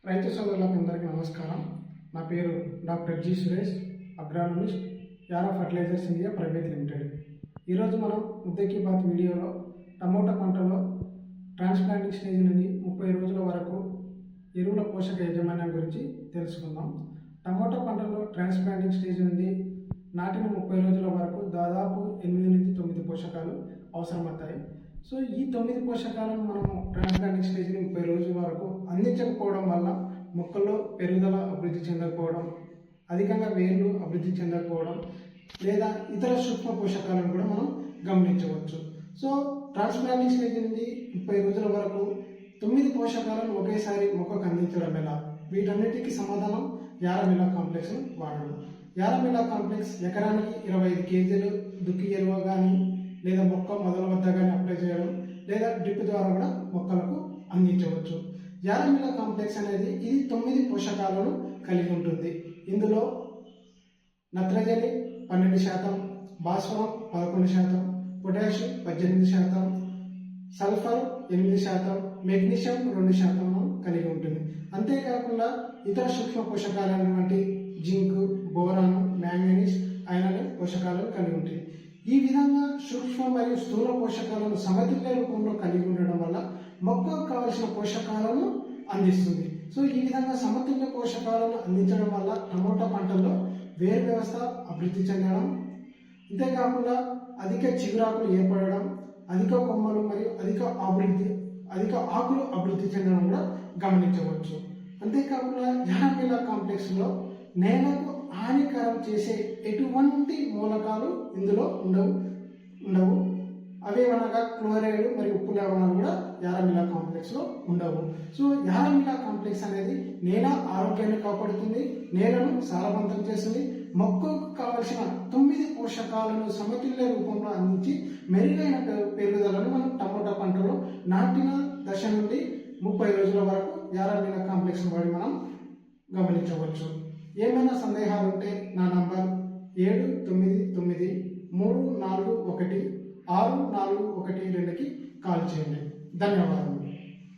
రైతు సోదరులకు అందరికీ నమస్కారం. నా పేరు డాక్టర్ జి సురేష్, అగ్రానమిస్ట్, యారా ఫర్టిలైజర్స్ ఇండియా ప్రైవేట్ లిమిటెడ్. ఈరోజు మనం ముద్దకి బాత్ వీడియోలో టమోటా పంటలో ట్రాన్స్ప్లాంటింగ్ స్టేజ్ నుండి 30 రోజుల వరకు ఎరువుల పోషక యాజమాన్యం గురించి తెలుసుకుందాం. టమోటా పంటలో ట్రాన్స్ప్లాంటింగ్ స్టేజ్ నుండి నాటిన 30 రోజుల వరకు దాదాపు 8 నుంచి 9 పోషకాలు అవసరమవుతాయి. సో ఈ 9 పోషకాలను మనము ట్రాన్స్ప్లాంటింగ్ స్టేజ్ని 30 రోజుల వరకు అందించకపోవడం వల్ల మొక్కల్లో పెరుగుదల అభివృద్ధి చెందకపోవడం, అధికంగా వేర్లు అభివృద్ధి చెందకపోవడం లేదా ఇతర సూక్ష్మ పోషకాలను కూడా మనం గమనించవచ్చు. సో ట్రాన్స్ప్లాంటింగ్ స్టేజ్ నుండి 30 రోజుల వరకు 9 పోషకాలను ఒకేసారి మొక్కకు అందించడం ఎలా? వీటన్నిటికీ సమాధానం యారమిలా కాంప్లెక్స్ వాడడం. యారమిలా కాంప్లెక్స్ ఎకరానికి 25 కేజీలు దుక్కి ఎరువు కానీ లేదా మొక్క మొదల వద్ద కానీ అప్లై చేయడం లేదా డ్రిప్ ద్వారా కూడా మొక్కలకు అందించవచ్చు. యారమిలా కాంప్లెక్స్ అనేది ఇది 9 పోషకాలను కలిగి ఉంటుంది. ఇందులో నత్రజని 12%, భాస్వరం 11%, పొటాషియం 18%, సల్ఫర్ 8%, మెగ్నీషియం 2% కలిగి ఉంటుంది. అంతేకాకుండా ఇతర సూక్ష్మ పోషకాలైనటువంటి జింక్, బోరాన్, మ్యాంగనీస్, ఐరన్ పోషకాలను కలిగి ఉంటుంది. ఈ విధంగా సూక్ష్మ మరియు స్థూల పోషకాలను సమతుల్య రూపంలో కలిగి ఉండడం వల్ల మొక్కకు కావలసిన పోషకాలను అందిస్తుంది. సో ఈ విధంగా సమతుల్య పోషకాలను అందించడం వల్ల టమోటా పంటల్లో వేరు వ్యవస్థ అభివృద్ధి చెందడం, అంతేకాకుండా అధిక చిగురాకులు ఏర్పడడం, అధిక కొమ్మలు మరియు అధిక ఆకులు అభివృద్ధి చెందడం కూడా గమనించవచ్చు. అంతేకాకుండా యారమిలా కాంప్లెక్స్లో నేలకు హానికరం చేసే ఎటువంటి మూలకాలు ఇందులో ఉండవు. అవేమనగా క్లోరైడ్ మరియు ఉప్పు లవణాలు కూడా యారమిలా కాంప్లెక్స్లో ఉండవు. సో యారమిలా కాంప్లెక్స్ అనేది నేల ఆరోగ్యాన్ని కాపాడుతుంది, నేలను సారవంతం చేస్తుంది, మొక్కకు కావలసిన 9 పోషకాలను సమతుల్య రూపంలో అందించి మెరుగైన పెరుగుదలను మనం టమోటా పంటలో నాటిన దశ నుండి 30 రోజుల వరకు యారమిలా కాంప్లెక్స్ వాడి మనం గమనించవచ్చు. ఏమైనా సందేహాలు ఉంటే నా నంబర్ 799341641 కాల్ చేయండి. ధన్యవాదాలు.